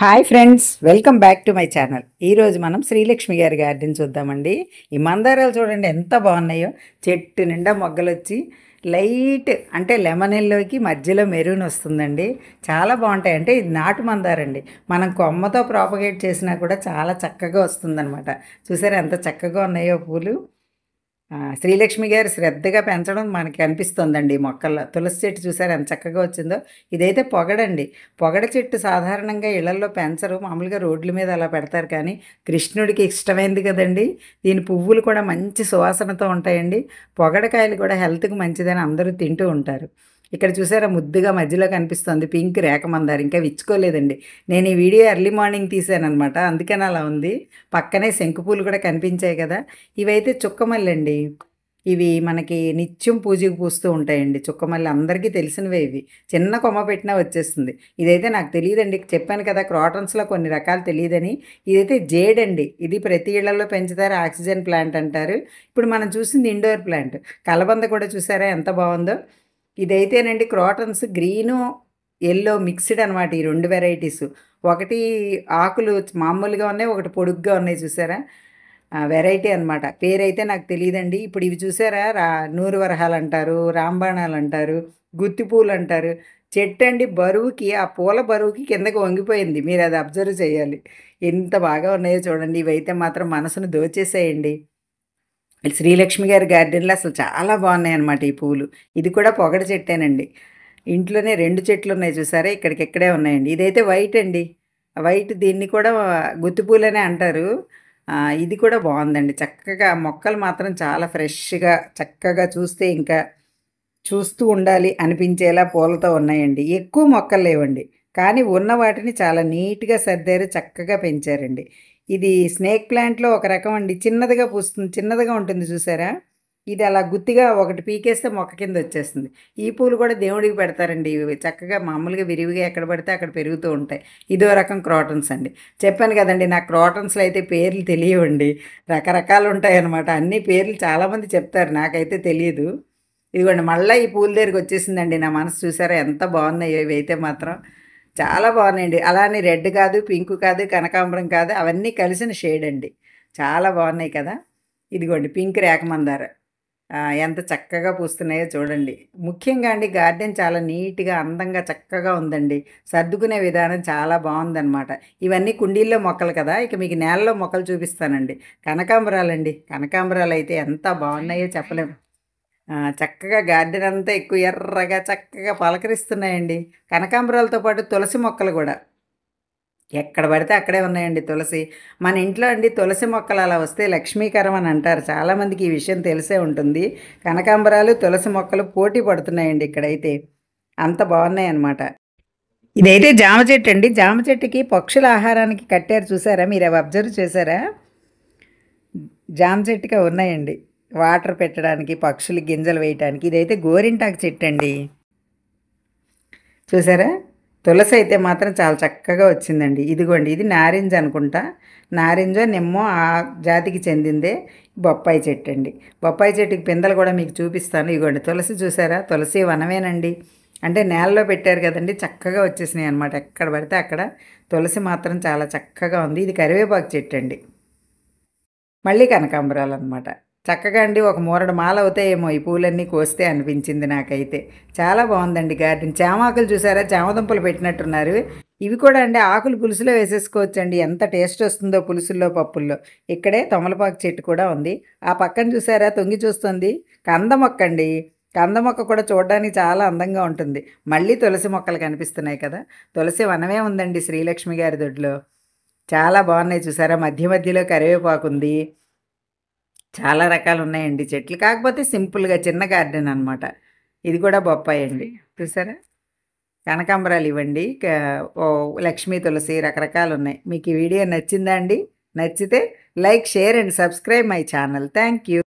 Hi friends, welcome back to my channel. ఈరోజు మనం శ్రీలక్ష్మి గారి గార్డెన్ చూద్దామండి. ఈ మందారాలు చూడండి ఎంత బాగున్నాయో. చెట్టు నిండా మొగ్గలు వచ్చి లైట్ అంటే లెమన్ ఎల్లోకి మధ్యలో మెరూన్ వస్తుందండి. చాలా బాగుంటాయి. అంటే ఇది నాటు మందారండి. మనం కొమ్మతో ప్రాపగేట్ చేసినా కూడా చాలా చక్కగా వస్తుందన్నమాట. చూసారా ఎంత చక్కగా ఉన్నాయో పూలు. శ్రీలక్ష్మి గారు శ్రద్ధగా పెంచడం మనకి అనిపిస్తుందండి. ఈ మొక్కల్లో తులసి చెట్టు చూసారు ఎంత చక్కగా వచ్చిందో. ఇదైతే పొగడండి. పొగడ చెట్టు సాధారణంగా ఇళ్లల్లో పెంచరు, మామూలుగా రోడ్ల మీద అలా పెడతారు. కానీ కృష్ణుడికి ఇష్టమైంది కదండి. దీని పువ్వులు కూడా మంచి సువాసనతో ఉంటాయండి. పొగడకాయలు కూడా హెల్త్కి మంచిదని అందరూ తింటూ ఉంటారు. ఇక్కడ చూసారా ముద్దుగా మధ్యలో కనిపిస్తుంది పింక్ రేఖ మందారం. ఇంకా విచ్చుకోలేదండి. నేను ఈ వీడియో ఎర్లీ మార్నింగ్ తీసానమాట, అందుకని అలా ఉంది. పక్కనే శంకుపూలు కూడా కనిపించాయి కదా. ఇవైతే చుక్కమల్లి అండి. ఇవి మనకి నిత్యం పూజకు పూస్తూ ఉంటాయండి. చుక్కమల్లి అందరికీ తెలిసినవే. ఇవి చిన్న కొమ్మ పెట్టినా వచ్చేస్తుంది. ఇదైతే నాకు తెలియదండి, చెప్పాను కదా క్రాటన్స్లో కొన్ని రకాలు తెలియదని. ఇదైతే జేడండి. ఇది ప్రతి ఇళ్లలో పెంచుతారు, ఆక్సిజన్ ప్లాంట్ అంటారు. ఇప్పుడు మనం చూసింది ఇండోర్ ప్లాంట్. కలబంద కూడా చూసారా ఎంత బాగుందో. ఇదైతేనండి క్రాటన్స్ గ్రీను ఎల్లో మిక్స్డ్ అనమాట. ఈ రెండు వెరైటీస్. ఒకటి ఆకులు మామూలుగా ఉన్నాయి, ఒకటి పొడుగ్గా ఉన్నాయి చూసారా. వెరైటీ అనమాట. పేరైతే నాకు తెలియదండి. ఇప్పుడు ఇవి చూసారా నూరు వరహాలు అంటారు, రాంబాణాలు అంటారు, గుత్తి పూలు అంటారు. చెట్టు అండి బరువుకి, ఆ పూల బరువుకి కిందకి వంగిపోయింది. మీరు అది అబ్జర్వ్ చేయాలి. ఎంత బాగా ఉన్నాయో చూడండి. ఇవైతే మాత్రం మనసును దోచేసేయండి. శ్రీలక్ష్మి గారి గార్డెన్లో అసలు చాలా బాగున్నాయి అన్నమాట ఈ పూలు. ఇది కూడా పొగడ చెట్టేనండి. ఇంట్లోనే 2 చెట్లు ఉన్నాయి చూసారా, ఇక్కడికిక్కడే ఉన్నాయండి. ఇదైతే వైట్ అండి. వైట్, దీన్ని కూడా గుత్తి పూలనే అంటారు. ఇది కూడా బాగుందండి. చక్కగా మొక్కలు మాత్రం చాలా ఫ్రెష్గా చక్కగా చూస్తే ఇంకా చూస్తూ ఉండాలి అనిపించేలా పూలతో ఉన్నాయండి. ఎక్కువ మొక్కలు లేవండి, కానీ ఉన్న వాటిని చాలా నీట్గా సర్దారు, చక్కగా పెంచారండి. ఇది స్నేక్ ప్లాంట్లో ఒక రకం అండి. చిన్నదిగా పూస్తుంది, చిన్నదిగా ఉంటుంది చూసారా. ఇది అలా గుత్తిగా ఒకటి పీకేస్తే మొక్క కింద వచ్చేస్తుంది. ఈ పూలు కూడా దేవుడికి పెడతారండి. ఇవి చక్కగా మామూలుగా విరివిగా ఎక్కడ పడితే అక్కడ పెరుగుతూ ఉంటాయి. ఇదో రకం క్రాటన్స్ అండి. చెప్పాను కదండి, నాకు క్రాటన్స్లో అయితే పేర్లు తెలియవండి. రకరకాలు ఉంటాయన్నమాట. అన్ని పేర్లు చాలామంది చెప్తారు, నాకైతే తెలియదు. ఇదిగోండి మళ్ళీ ఈ పూల దగ్గరికి వచ్చేసిందండి. నా మనసు చూసారా ఎంత బాగున్నాయో. ఇవైతే మాత్రం చాలా బాగున్నాయండి. అలానే రెడ్ కాదు, పింక్ కాదు, కనకాంబరం కాదు, అవన్నీ కలిసిన షేడ్ అండి. చాలా బాగున్నాయి కదా. ఇదిగోండి పింక్ రేఖమందార ఎంత చక్కగా పూస్తున్నాయో చూడండి. ముఖ్యంగా అండి గార్డెన్ చాలా నీట్గా అందంగా చక్కగా ఉందండి. సర్దుకునే విధానం చాలా బాగుందన్నమాట. ఇవన్నీ కుండీల్లో మొక్కలు కదా. ఇక మీకు నేలలో మొక్కలు చూపిస్తానండి. కనకాంబరాలండి. కనకాంబరాలు అయితే ఎంత బాగున్నాయో చెప్పలేము. చక్కగా గార్డెన్ అంతా ఎక్కువ ఎర్రగా చక్కగా పలకరిస్తున్నాయండి. కనకాంబరాలతో పాటు తులసి మొక్కలు కూడా ఎక్కడ పడితే అక్కడే ఉన్నాయండి. తులసి మన ఇంట్లో అండి తులసి మొక్కలు అలా వస్తే లక్ష్మీకరం అని అంటారు. చాలామందికి ఈ విషయం తెలిసే ఉంటుంది. కనకాంబరాలు తులసి మొక్కలు పోటీ పడుతున్నాయండి ఇక్కడైతే. అంత బాగున్నాయి అన్నమాట. ఇదైతే జామ చెట్టు అండి. జామ చెట్టుకి పక్షుల ఆహారానికి కట్టారు చూసారా, మీరు అవి అబ్జర్వ్ చేశారా. జామ చెట్టుగా ఉన్నాయండి వాటర్ పెట్టడానికి, పక్షులు గింజలు వేయటానికి. ఇదైతే గోరింటాకు చెట్టు అండి. చూసారా. తులసి అయితే మాత్రం చాలా చక్కగా వచ్చిందండి. ఇదిగోండి ఇది నారింజ అనుకుంటా. నారింజో నిమ్మో ఆ జాతికి చెందిందే. బొప్పాయి చెట్టు అండి. బొప్పాయి చెట్టుకి పిందెలు కూడా మీకు చూపిస్తాను. ఇదిగోండి తులసి చూసారా. తులసి వనమేనండి. అంటే నేలలో పెట్టారు కదండి, చక్కగా వచ్చేసినాయి అనమాట. ఎక్కడ పడితే అక్కడ తులసి మాత్రం చాలా చక్కగా ఉంది. ఇది కరివేపాకు చెట్టు అండి. మళ్ళీ కనకాంబరాలు అనమాట. చక్కగా అండి ఒక మూరడు మాల అవుతాయేమో ఈ పూలన్నీ కోస్తే అనిపించింది నాకైతే. చాలా బాగుందండి గార్డెన్. చామాకులు చూసారా, చామదుంపలు పెట్టినట్టున్నారు. ఇవి కూడా అండి ఆకులు పులుసులో వేసేసుకోవచ్చండి. ఎంత టేస్ట్ వస్తుందో పులుసుల్లో, పప్పుల్లో. ఇక్కడే తమలపాకు చెట్టు కూడా ఉంది. ఆ పక్కన చూసారా తొంగి చూస్తుంది, కంద మొక్క అండి. కంద మొక్క కూడా చూడడానికి చాలా అందంగా ఉంటుంది. మళ్ళీ తులసి మొక్కలు కనిపిస్తున్నాయి కదా. తులసి వనమే ఉందండి శ్రీలక్ష్మి గారి దొడ్లో. చాలా బాగున్నాయి చూసారా. మధ్య మధ్యలో కరివేపాకు ఉంది. చాలా రకాలు ఉన్నాయండి చెట్లు. కాకపోతే సింపుల్గా చిన్న గార్డెన్ అనమాట. ఇది కూడా బొప్పాయి అండి. చూసారా. కనకాంబరాలు ఇవ్వండి. ఓ లక్ష్మీ తులసి రకరకాలు ఉన్నాయి. మీకు ఈ వీడియో నచ్చిందా అండి? నచ్చితే like, share and subscribe my channel. Thank you.